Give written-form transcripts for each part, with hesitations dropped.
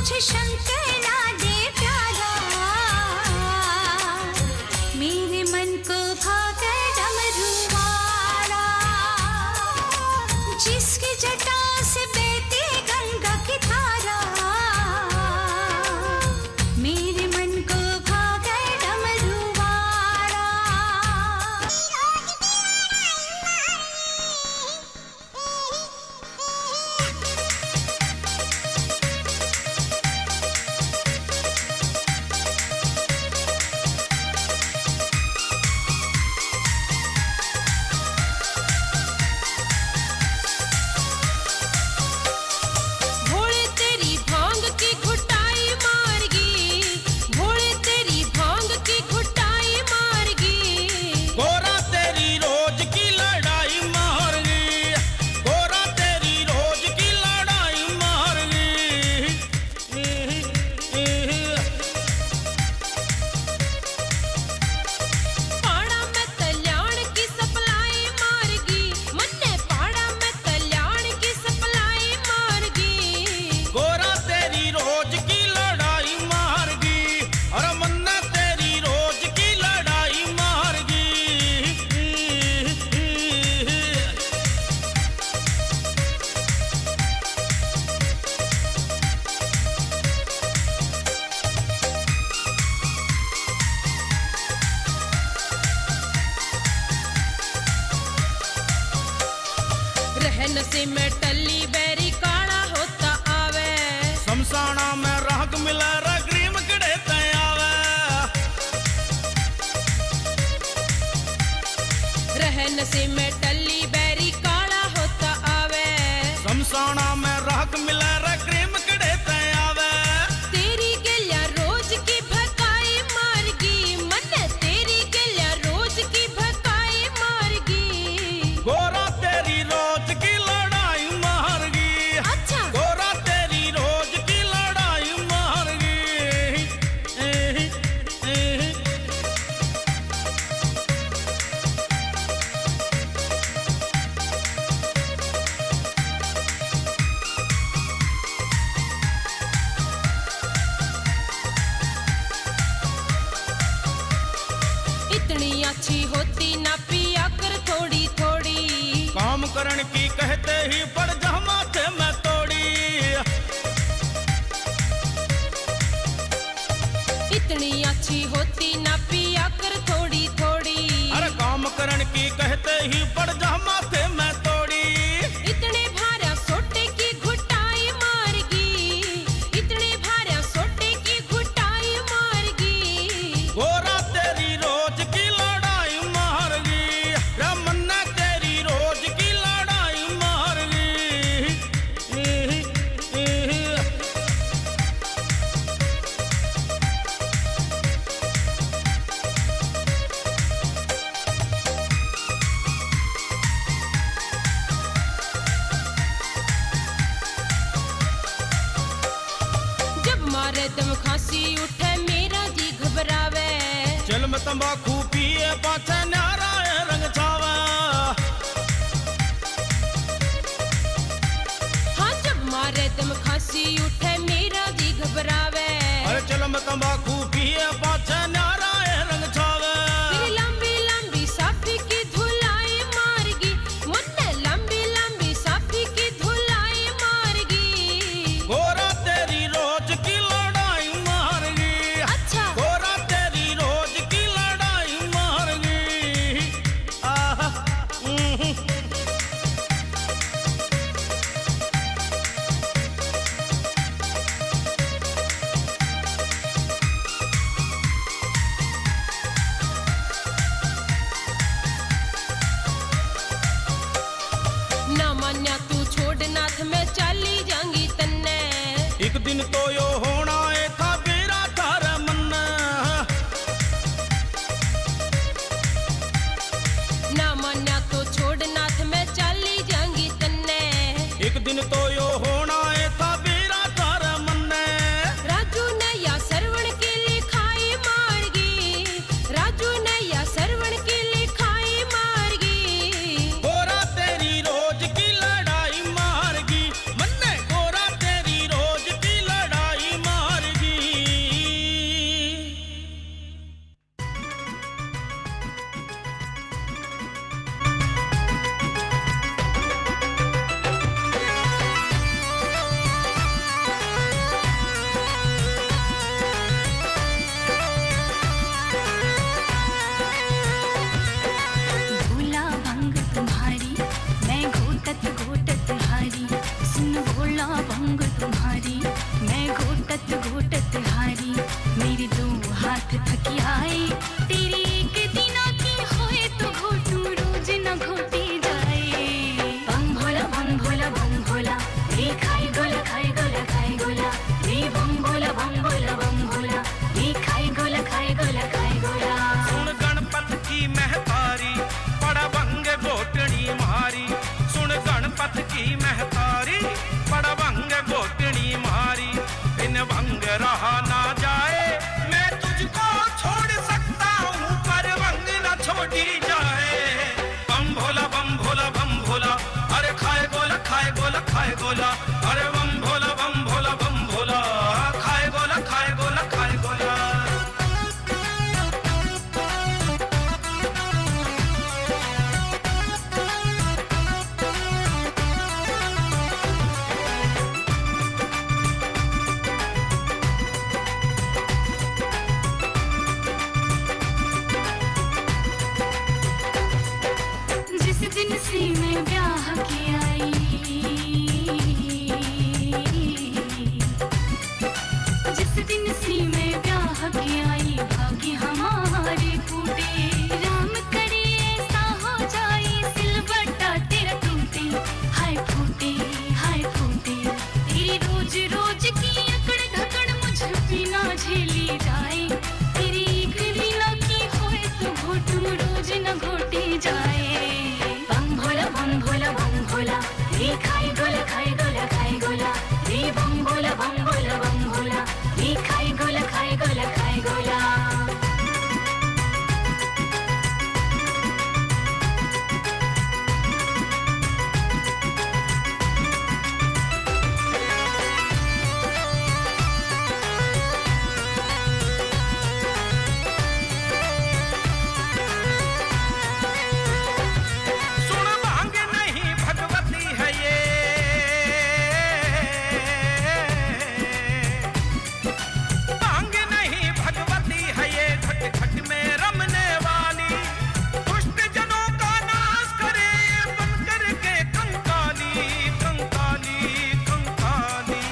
मुझे शंकरा दे प्यारा, मेरे मन को भागे डमरू वाला, जिसकी जटा से बहती गंगा की धारा, मेरे मन को भागे डमरू वाला। भोले तेरी भांग की घुटाई मारगी, भोले तेरी भांग की घुटाई मारगी, गोरा तेरी रोज की लड़ाई मारगी, गोरा तेरी रोज की लड़ाई मारगी। पाड़ा में कल्याण की सप्लाई मारगी, मन्ने पाड़ा में कल्याण की सप्लाई मारगी, गोरा तेरी रोज की लड़ाई मारगी, और मन्ना तेरी रोज की लड़ाई मारगी। रहन से मैं टल्ली बैरी काला होता आवे, शमशाना में राग मिला रगरीम कड़े तयावे, रहन से मैं टल्ली बैरी काला होता आवे, शमशाना में राग मिला रगरीम कड़े तयावे। तेरी गलिया रोज की भकाई मारगी, मन तेरी गलिया रोज की भकाई मारगी। गोरा तेरी रोज की लड़ाई मारगी, अच्छा गोरा तेरी रोज की लड़ाई मारगी। इतनी अच्छी होती ना पिया कर थोड़ी थोड़ी, काम करण की कहते ही पड़ जा माथे में तोड़ी, इतनी अच्छी होती ना पिया कर थोड़ी थोड़ी, अरे काम करण की कहते ही पड़ जा माथे में तोड़ी। इतने भारा सोटे की घुटाई मारगी, इतने भारा सोटे की घुटाई मारगी, गोरा तेरी रोज की लड़ाई मारगी, रमन्ना तेरी रोज की लड़ाई मारगी। जब मारे दम खांसी उठे मेरा जी घबरावे, चल में तंबाकू पिए पाछे न्यारा रंग छावे, हाँ जब मारे दम खांसी उठे मेरा जी घबरावे, अरे चल में तंबाकू पिए पाछे न्यारा रंग छावे। तेरी लंबी लंबी साफी की धुलाई मारगी, मुन्ने लंबी लंबी साफी की धुलाई मारगी। गोरा तेरी रोज की लड़ाई मारगी, अच्छा गोरा तेरी रोज की लड़ाई मारगी। आहा, ना मान्या तू छोड़ नाथ में चाली जांगी तन्ने, एक दिन तो यो होना है था बेरा थारा मन, ना मान्या तो छोड़ नाथ में चाली जांगी तन्ने, एक दिन तो यो होना है था बेरा थारा मन। राजू ने या सरवण की लिखाई मारगी, राजू ने या सरवण की लिखाई मारगी, गोरा तेरी रोज की लड़ाई मारगी, मन्ने गोरा तेरी रोज की लड़ाई गोला, अरे बम भोला बम भोला बम भोला, खाए गोला खाए गोला खाए गोला। जिस दिन से मैं ब्याह के आई, जिस दिन से मैं ब्याह के आई, भाग्य हमारे फूटे, राम करे ऐसा हो जाए, सिलबट्टा तेरा टूटे, हाय फूटे हाय फूटे। तेरी रोज रोज की अकड़ धकड़ मुझ बिना झेली जाए, तेरी एक लीला की होए तो घोटू रोज न घोटे जाए। बम भोला बम भोला बम भोला, रे खाए गोला खाए गोला खाए गोला, रे बम भोला बम भोला बम भोला, रे खाए गोला खाए गोला खाए गोला। सुन भांग नहीं भगवती है ये, भांग नहीं भगवती है ये, घट घट में रमने वाली, दुष्ट जनों का नाश करे बन करके कंकाली कंकाली कंकाली।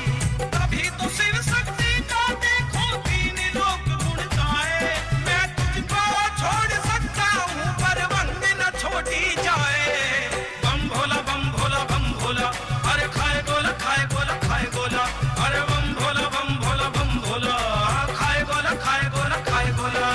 तभी तो शिव शक्ति का देखो तीन लोक गुण गाए, मैं तुझको छोड़ सकता हूँ पर वंद न छोड़ी जाए। बम भोला बम भोला बम भोला, अरे खाए गोला खाए गोला खाए गोला, अरे बम भोला बम भोला बम भोला, खाए गोला खाए गोला खाए गोला।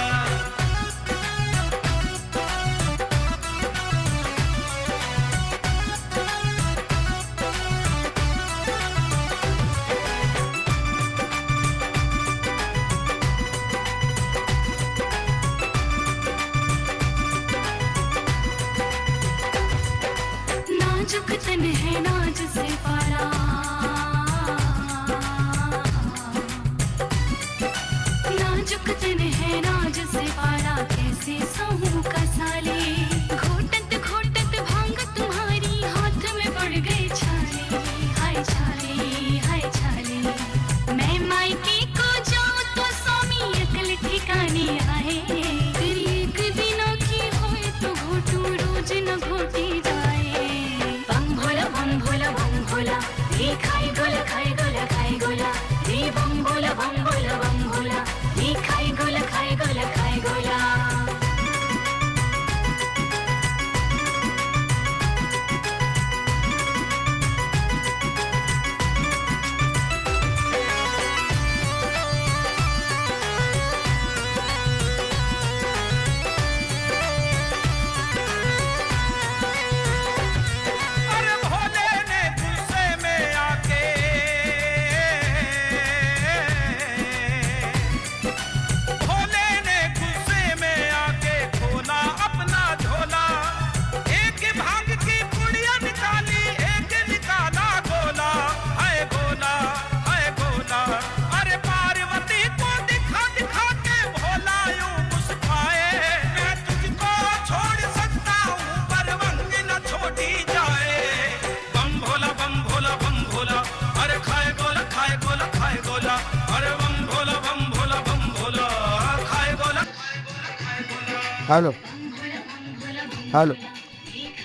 नाजुक तन है नाज से पारा, नाजुक तन है नाज से पारा, कैसे सहूं का साले, घोटत घोटत भांग तुम्हारी हाथ में पड़ गए छाले, हाय छाले हाय छाले। मैं मायके को जाऊं तो स्वामी अकल ठिकाने आए, तेरी एक दिनों की होए तो घोटू रोज न घोटी जाए। बम भोला बम भोला बम भोला, रे खाए गोला खाए गोला खाए गोला, रे बम भोला बम भोला बम भोला, रे खाए गोला खाए गोला खाए गोला। अरे भोले ने गुस्से में आके, भोले ने गुस्से में आके खोला अपना झोला, एक भांग की पुड़िया निकाली, एक निकाला गोला, है गोला है गोला। अरे पार्वती को दिखा दिखा के भोला यूं मुस्काए, मैं तुझको छोड़ सकता हूँ पर वंग न छोड़ी जाए। बम भोला बम भोला बम भोला, अरे खाए गोला खाए गोला खाए गोला, अरे बम भोला बम भोला बम भोला, खाए गोला खाए गोला खाए गोला। हेलो हेलो,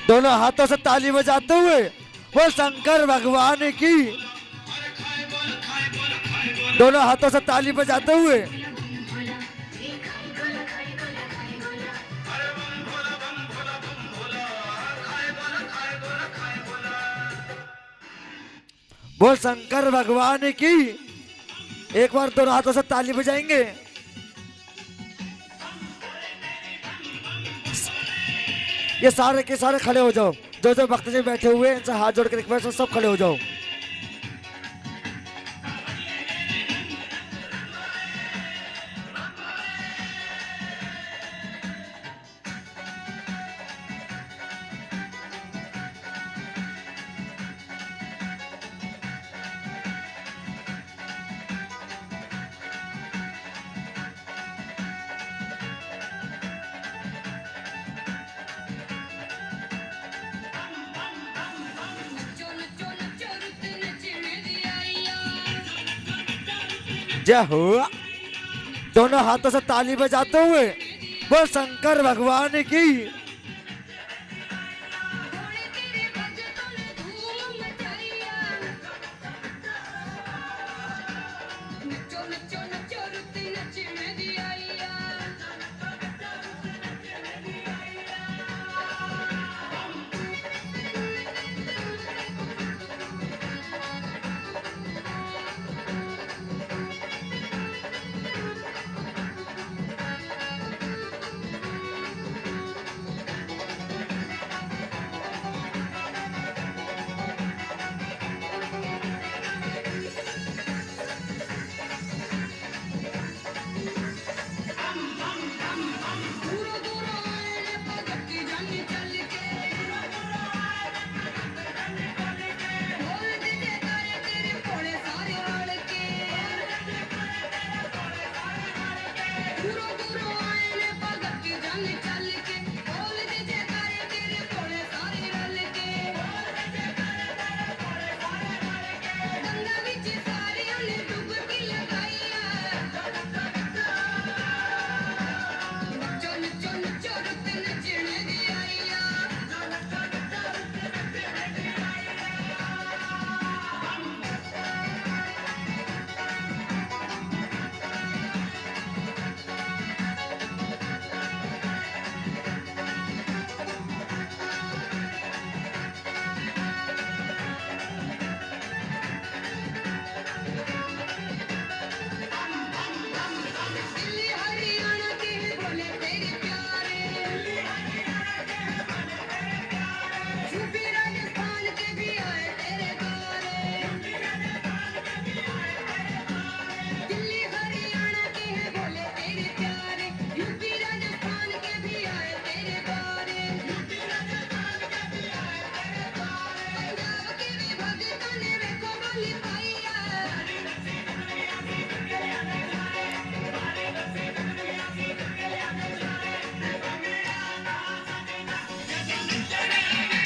दोनों हाथों से ताली बजाते हुए वो शंकर भगवान की, दोनों हाथों से ताली बजाते हुए वो शंकर भगवान की, एक बार दोनों हाथों से ताली बजाएंगे। ये सारे के सारे खड़े हो जाओ, जो जो भक्त जी बैठे हुए हैं इनसे हाथ जोड़ के रिक्वेस्ट है, सब खड़े हो जाओ। जय हो। दोनों हाथों से ताली बजाते हुए बोल शंकर भगवान की।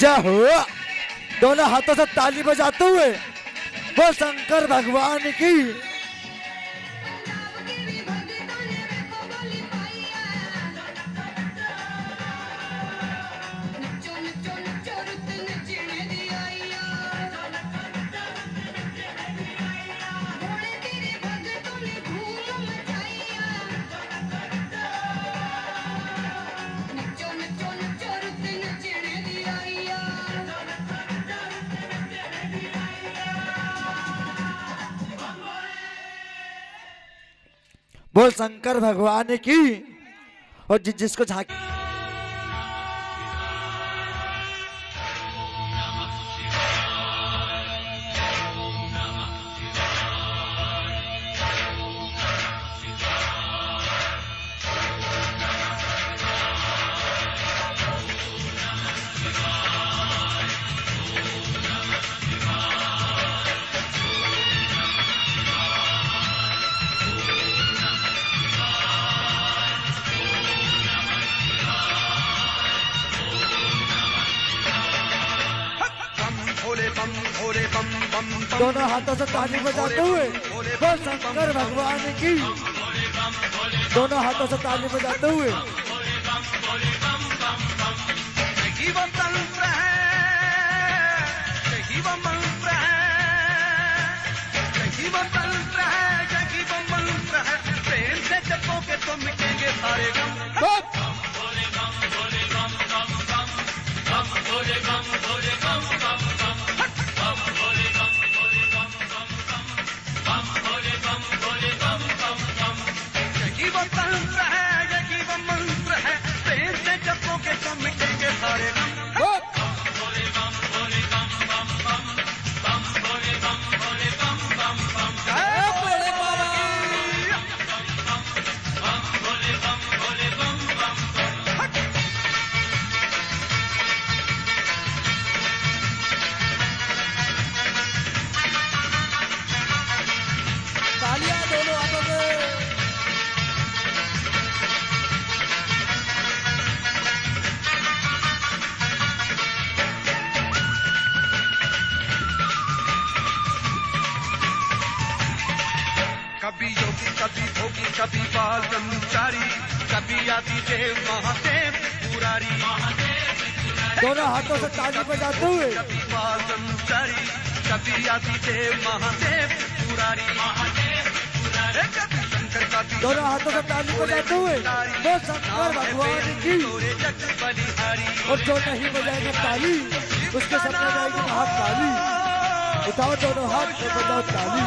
जय हो। दोनों हाथों से ताली बजाते हुए बोल शंकर भगवान की। बोल शंकर भगवान की। और जिसको झांक दोनों हाथों से ताली बजाते हुए बोल शंकर भगवान की। दोनों हाथों से ताली बजाते हुए यही वो मंत्र है, यही वो मंत्र है, यही वो मंत्र है, यही वो मंत्र है। प्रेम से जपोगे तो मिटेंगे सारे गम। यही वो मंत्र है, यही वो मंत्र है। प्रेम से जपोगे तो मिटेंगे सारे गम। कभी योगी कभी भोगी कभी बाल ब्रह्मचारी कभी आदि देव महादेव पुरारी दोनों हाथों से ताली बजाते हुए कभी बाल ब्रह्मचारी कभी आदि देव महादेव पुरारी कभी शंकर कभी दोनों हाथों से ताली बजाते हुए वो शंकर भगवान की। जग बलिहारी और जो नहीं बजाएगा ताली उसके सामने जाएगी महाकाली। उठाओ दोनों हाथ से बजाओ ताली।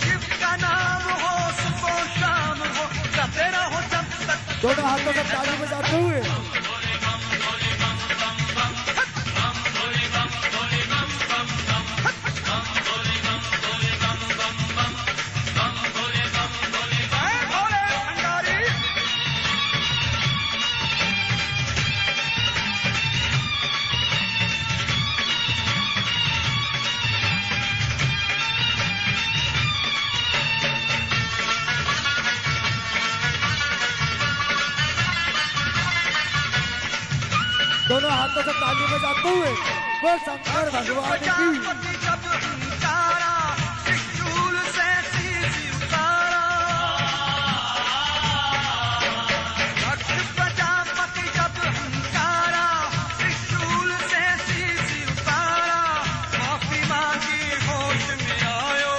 शिव का नाम हो सुबह शाम हो गाते रहो जब तक दोनों हाथों से ताली बजाते हुए दोनों हाथों से ताली बजाते हुए वो शंकर भगवान की। जब हंकारा त्रिशूल से शीश उतारा भक्त प्रजापति जब हंकारा त्रिशूल से शीश उतारा माफी मांगी होश में आयो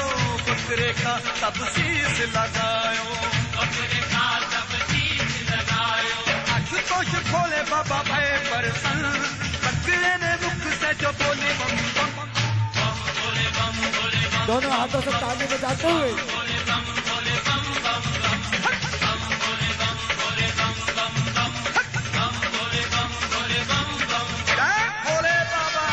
पुत्र का तब शीश लगायो आशुतोष खोले बाबा भय परसन बकरे ने मुख से जो बोले बम बम दोनों हाथों से ताली बजाते हुए जय भोले बाबा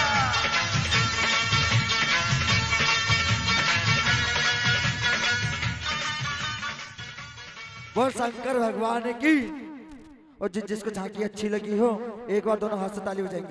वो शंकर भगवान की। और जिसको झांकी अच्छी लगी हो एक बार दोनों हाथ से ताली बजाएंगे।